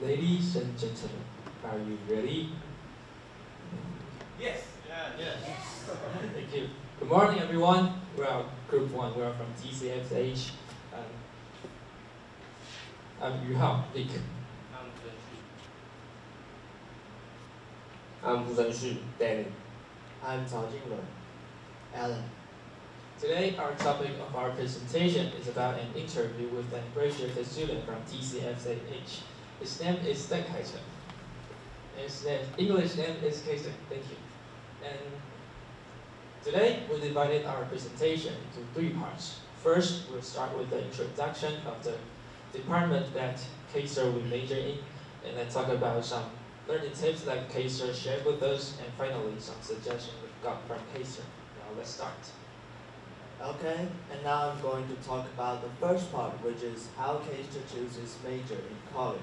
Ladies and gentlemen, are you ready? Yes. Yes. Thank you. Good morning, everyone. We are Group 1. We are from TCFH. I'm Yuhao, Nick. I'm Zhenshu, Danny. I'm Cao Jinglun, Alan. Today, our topic of our presentation is about an interview with an graduate student from TCFH. His name is邓凯丞. His English name is Kason. Thank you. And today, we divided our presentation into 3 parts. First, we'll start with the introduction of the department that Kaser will major in, and then talk about some learning tips that Kaser shared with us, and finally, some suggestions we got from Kaser. Now, let's start. Okay, and now I'm going to talk about the first part, which is how Kaster chooses major in college.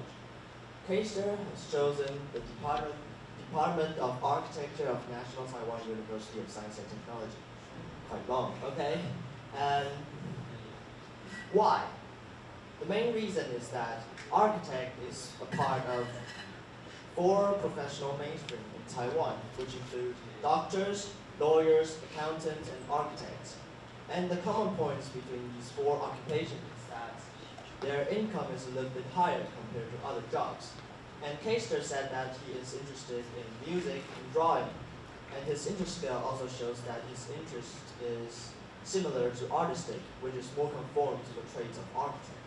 Kaster has chosen the Department of Architecture of National Taiwan University of Science and Technology. Quite long, okay? And why? The main reason is that architect is a part of 4 professional mainstream in Taiwan, which include doctors, lawyers, accountants, and architects. And the common points between these 4 occupations is that their income is a little bit higher compared to other jobs. And Kaster said that he is interested in music and drawing. And his interest scale also shows that his interest is similar to artistic, which is more conformed to the traits of architect.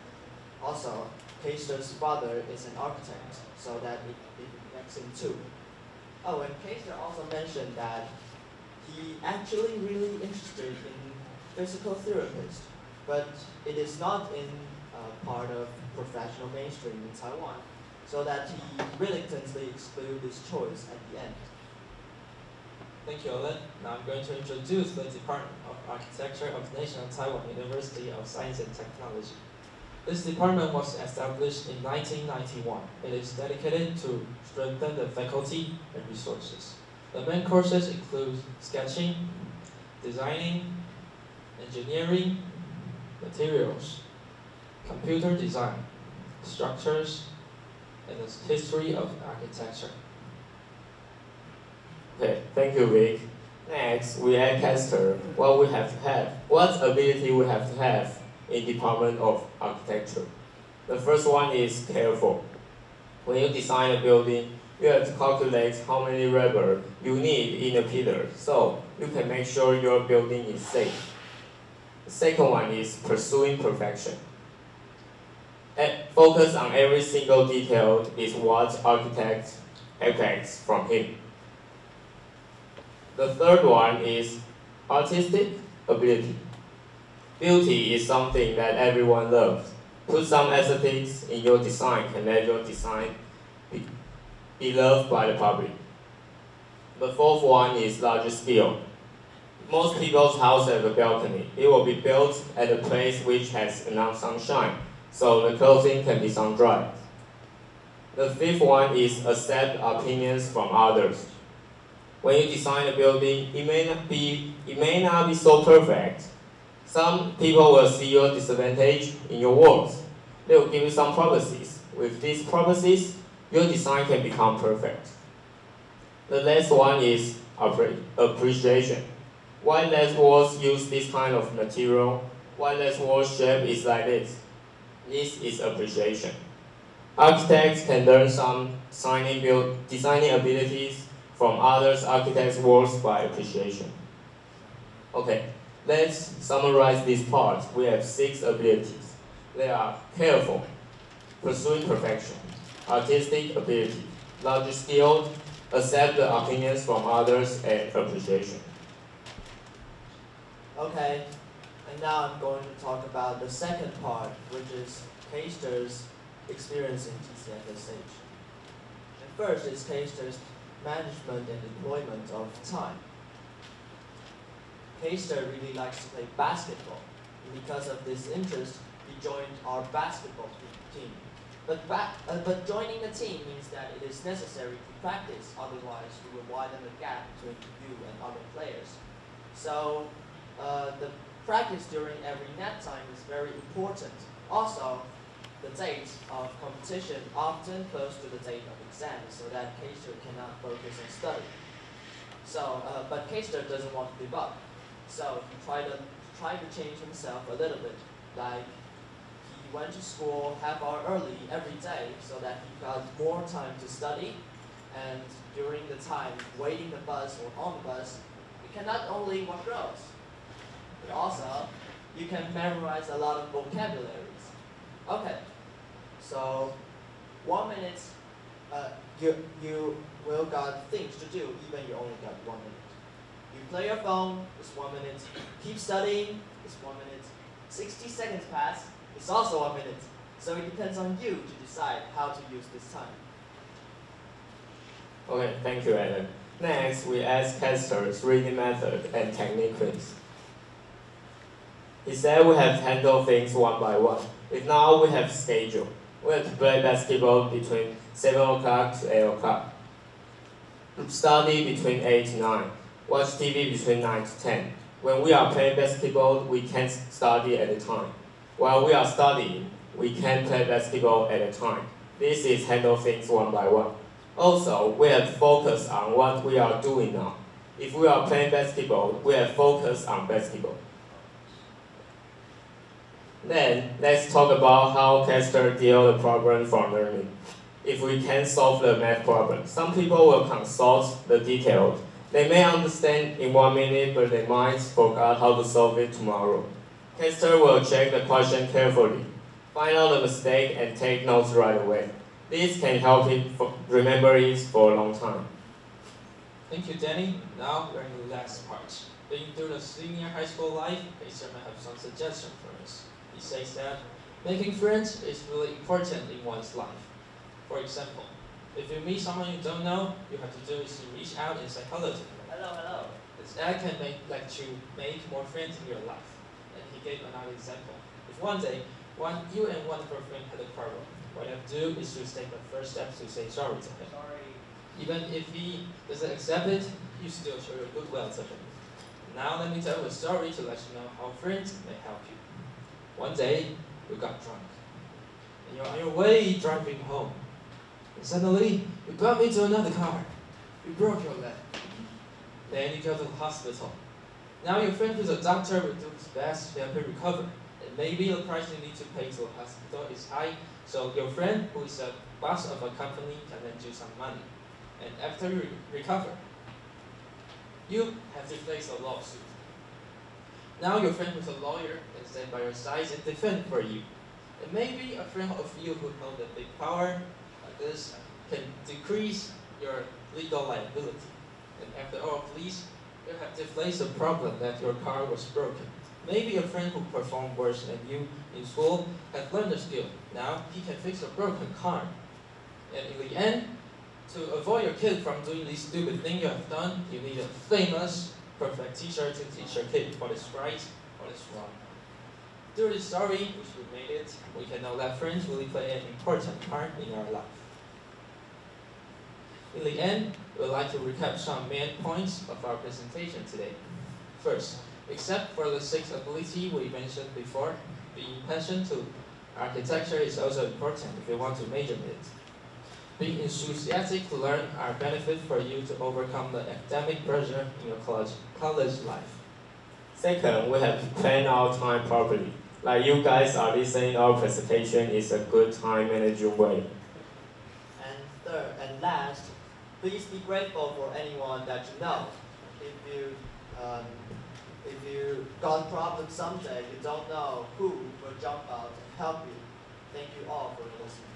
Also, Kaster's father is an architect, so that it connects him too. Oh, and Kaster also mentioned that he actually really interested in physical therapist, but it is not in part of professional mainstream in Taiwan, so that he reluctantly excluded this choice at the end. Thank you, Alan. Now I'm going to introduce the Department of Architecture of National Taiwan University of Science and Technology. This department was established in 1991. It is dedicated to strengthen the faculty and resources. The main courses include sketching, designing, engineering, materials, computer design, structures, and the history of architecture. Okay, thank you, Vic. Next, we ask Kaster what ability we have to have in Department of Architecture. The first one is careful. When you design a building, you have to calculate how many rubber you need in a pillar, so you can make sure your building is safe. The second one is pursuing perfection. Focus on every single detail is what architect expects from him. The third one is artistic ability. Beauty is something that everyone loves. Put some aesthetics in your design can let your design be loved by the public. The fourth one is larger scale. Most people's house have a balcony. It will be built at a place which has enough sunshine, so the clothing can be sun-dried. The fifth one is accept opinions from others. When you design a building, it may not be so perfect. Some people will see your disadvantage in your works. They will give you some promises. With these promises, your design can become perfect. The last one is appreciation. Why less walls use this kind of material? Why less wall shape is like this? This is appreciation. Architects can learn some designing abilities from others architects' works by appreciation. Okay, let's summarize this part. We have 6 abilities. They are careful, pursuing perfection, artistic ability, larger scale, accept the opinions from others, and appreciation. Okay, and now I'm going to talk about the second part, which is Kaster's experience in TCFSH. And first is Kaster's management and deployment of time. Kaster really likes to play basketball, and because of this interest, he joined our basketball team. But joining the team means that it is necessary to practice, otherwise we will widen the gap between you and other players. So the practice during every nap time is very important. Also, the date of competition often close to the date of exam so that Keister cannot focus on study. So, but Keister doesn't want to give up. So he tried to change himself a little bit. Like he went to school half hour early every day so that he got more time to study. And during the time waiting the bus or on the bus, you can not only watch girls, but also you can memorize a lot of vocabularies. Okay, so 1 minute, you will got things to do even you only got 1 minute. You play your phone, it's 1 minute. Keep studying, it's 1 minute. 60 seconds pass, it's also 1 minute. So it depends on you to decide how to use this time. Okay, thank you, Alan. Next, we ask Kester's reading method and techniques. He said we have to handle things one by one. If now we have schedule. We have to play basketball between 7 o'clock to 8 o'clock. Study between 8 to 9. Watch TV between 9 to 10. When we are playing basketball, we can't study at a time. While we are studying, we can play basketball at a time. This is handle things one by one. Also, we have to focus on what we are doing now. If we are playing basketball, we have to focus on basketball. Then, let's talk about how Kester deal the problem from learning. If we can solve the math problem, some people will consult the details. They may understand in 1 minute, but they might forget how to solve it tomorrow. Kester will check the question carefully, find out the mistake, and take notes right away. This can help him remember it for a long time. Thank you, Danny. Now we're in the last part. Being through the senior high school life, Kester may have some suggestions for us. He says that making friends is really important in one's life. For example, if you meet someone you don't know, you have to do is to reach out and say hello to them. Hello. That can make more friends in your life. And he gave another example. If one day, you and one of your friends had a quarrel, what you have to do is to take the first step to say sorry to him. Even if he doesn't accept it, you still show your goodwill to him. Now let me tell you a story to let you know how friends may help you. One day, you got drunk, and you're on your way driving home. And suddenly, you bump into another car. You broke your leg. Then you go to the hospital. Now your friend who's a doctor will do his best to help you recover. And maybe the price you need to pay to the hospital is high, so your friend who is a boss of a company can lend you some money. And after you recover, you have to face a lawsuit. Now your friend who's a lawyer can stand by your side and defend for you. And maybe a friend of you who held a big power like this can decrease your legal liability. And after all of these, you have to face the problem that your car was broken. Maybe a friend who performed worse than you in school has learned a skill. Now he can fix a broken car. And in the end, to avoid your kid from doing these stupid things you have done, you need a famous, perfect teacher to teach your kid what is right, what is wrong. Through this story, which we made it, we can know that friends really play an important part in our life. In the end, we would like to recap some main points of our presentation today. First, except for the 6 ability we mentioned before, being passionate to architecture is also important if you want to major in it. Being enthusiastic to learn are benefits for you to overcome the academic pressure in your college life. Second, we have to plan our time properly. Like you guys are listening, our presentation is a good time management way. And third and last, please be grateful for anyone that you know. If you got problems someday, you don't know who will jump out and help you. Thank you all for listening.